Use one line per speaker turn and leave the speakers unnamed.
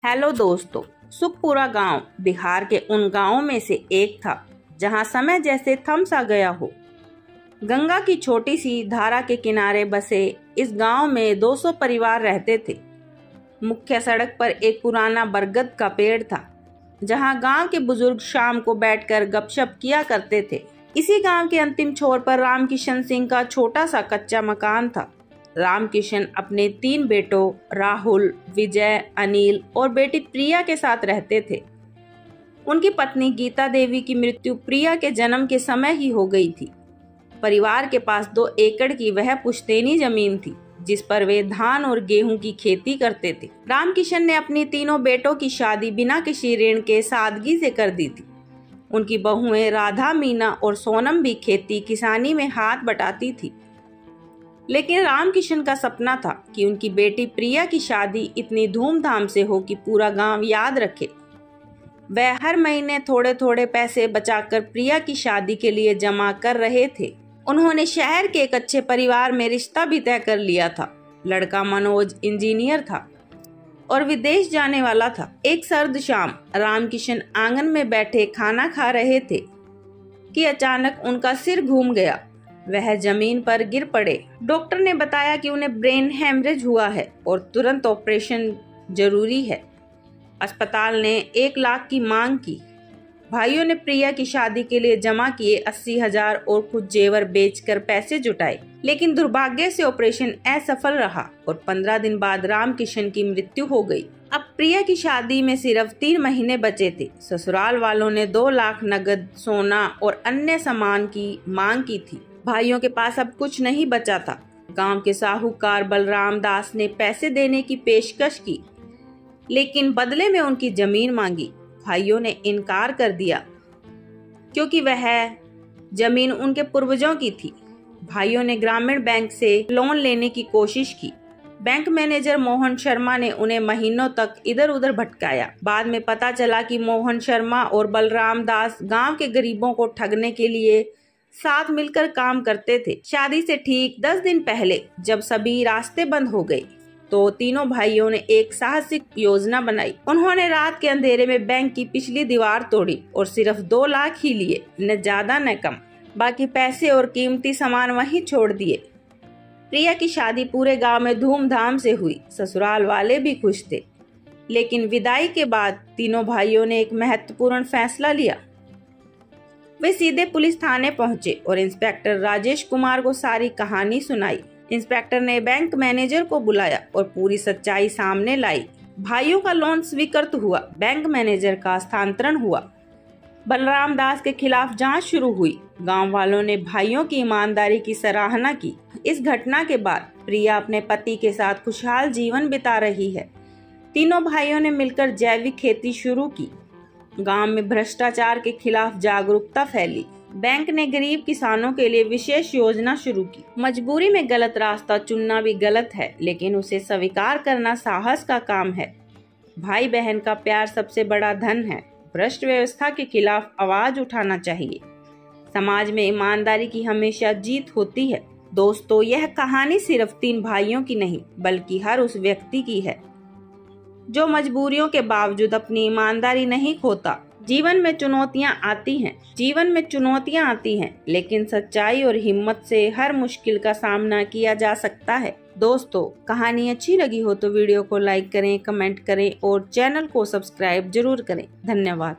Hello दोस्तों, सुखपुरा गांव बिहार के उन गांवों में से एक था जहां समय जैसे थम सा गया हो। गंगा की छोटी सी धारा के किनारे बसे इस गांव में 200 परिवार रहते थे। मुख्य सड़क पर एक पुराना बरगद का पेड़ था जहां गांव के बुजुर्ग शाम को बैठकर गपशप किया करते थे। इसी गांव के अंतिम छोर पर रामकिशन सिंह का छोटा सा कच्चा मकान था। रामकिशन अपने 3 बेटों राहुल, विजय, अनिल और बेटी प्रिया के साथ रहते थे। उनकी पत्नी गीता देवी की मृत्यु प्रिया के जन्म के समय ही हो गई थी। परिवार के पास 2 एकड़ की वह पुश्तैनी जमीन थी जिस पर वे धान और गेहूं की खेती करते थे। रामकिशन ने अपनी तीनों बेटों की शादी बिना किसी ऋण के सादगी से कर दी थी। उनकी बहुएं राधा, मीना और सोनम भी खेती किसानी में हाथ बटाती थी। लेकिन रामकिशन का सपना था कि उनकी बेटी प्रिया की शादी इतनी धूमधाम से हो कि पूरा गांव याद रखे। वह हर महीने थोड़े थोड़े पैसे बचाकर प्रिया की शादी के लिए जमा कर रहे थे। उन्होंने शहर के एक अच्छे परिवार में रिश्ता भी तय कर लिया था। लड़का मनोज इंजीनियर था और विदेश जाने वाला था। एक सर्द शाम रामकिशन आंगन में बैठे खाना खा रहे थे कि अचानक उनका सिर घूम गया। वह जमीन पर गिर पड़े। डॉक्टर ने बताया कि उन्हें ब्रेन हेमरेज हुआ है और तुरंत ऑपरेशन जरूरी है। अस्पताल ने 1 लाख की मांग की। भाइयों ने प्रिया की शादी के लिए जमा किए 80,000 और कुछ जेवर बेचकर पैसे जुटाए, लेकिन दुर्भाग्य से ऑपरेशन असफल रहा और 15 दिन बाद रामकिशन की मृत्यु हो गई। अब प्रिया की शादी में सिर्फ 3 महीने बचे थे। ससुराल वालों ने 2 लाख नगद, सोना और अन्य सामान की मांग की थी। भाइयों के पास अब कुछ नहीं बचा था। गांव के साहूकार बलराम दास ने पैसे देने की पेशकश की, लेकिन बदले में उनकी जमीन मांगी। भाइयों ने इनकार कर दिया क्योंकि वह जमीन उनके पूर्वजों की थी। भाइयों ने ग्रामीण बैंक से लोन लेने की कोशिश की। बैंक मैनेजर मोहन शर्मा ने उन्हें महीनों तक इधर उधर भटकाया। बाद में पता चला कि मोहन शर्मा और बलराम दास गांव के गरीबों को ठगने के लिए साथ मिलकर काम करते थे। शादी से ठीक 10 दिन पहले जब सभी रास्ते बंद हो गए तो तीनों भाइयों ने एक साहसिक योजना बनाई। उन्होंने रात के अंधेरे में बैंक की पिछली दीवार तोड़ी और सिर्फ 2 लाख ही लिए, न ज्यादा न कम। बाकी पैसे और कीमती सामान वहीं छोड़ दिए। प्रिया की शादी पूरे गांव में धूमधाम से हुई। ससुराल वाले भी खुश थे, लेकिन विदाई के बाद तीनों भाइयों ने एक महत्वपूर्ण फैसला लिया। वे सीधे पुलिस थाने पहुंचे और इंस्पेक्टर राजेश कुमार को सारी कहानी सुनाई। इंस्पेक्टर ने बैंक मैनेजर को बुलाया और पूरी सच्चाई सामने लाई। भाइयों का लोन स्वीकृत हुआ, बैंक मैनेजर का स्थानांतरण हुआ, बलराम दास के खिलाफ जांच शुरू हुई। गांव वालों ने भाइयों की ईमानदारी की सराहना की। इस घटना के बाद प्रिया अपने पति के साथ खुशहाल जीवन बिता रही है। तीनों भाइयों ने मिलकर जैविक खेती शुरू की। गांव में भ्रष्टाचार के खिलाफ जागरूकता फैली। बैंक ने गरीब किसानों के लिए विशेष योजना शुरू की। मजबूरी में गलत रास्ता चुनना भी गलत है, लेकिन उसे स्वीकार करना साहस का काम है। भाई बहन का प्यार सबसे बड़ा धन है। भ्रष्ट व्यवस्था के खिलाफ आवाज उठाना चाहिए। समाज में ईमानदारी की हमेशा जीत होती है। दोस्तों, यह कहानी सिर्फ 3 भाइयों की नहीं बल्कि हर उस व्यक्ति की है जो मजबूरियों के बावजूद अपनी ईमानदारी नहीं खोता। जीवन में चुनौतियां आती हैं, लेकिन सच्चाई और हिम्मत से हर मुश्किल का सामना किया जा सकता है। दोस्तों, कहानी अच्छी लगी हो तो वीडियो को लाइक करें, कमेंट करें और चैनल को सब्सक्राइब जरूर करें। धन्यवाद।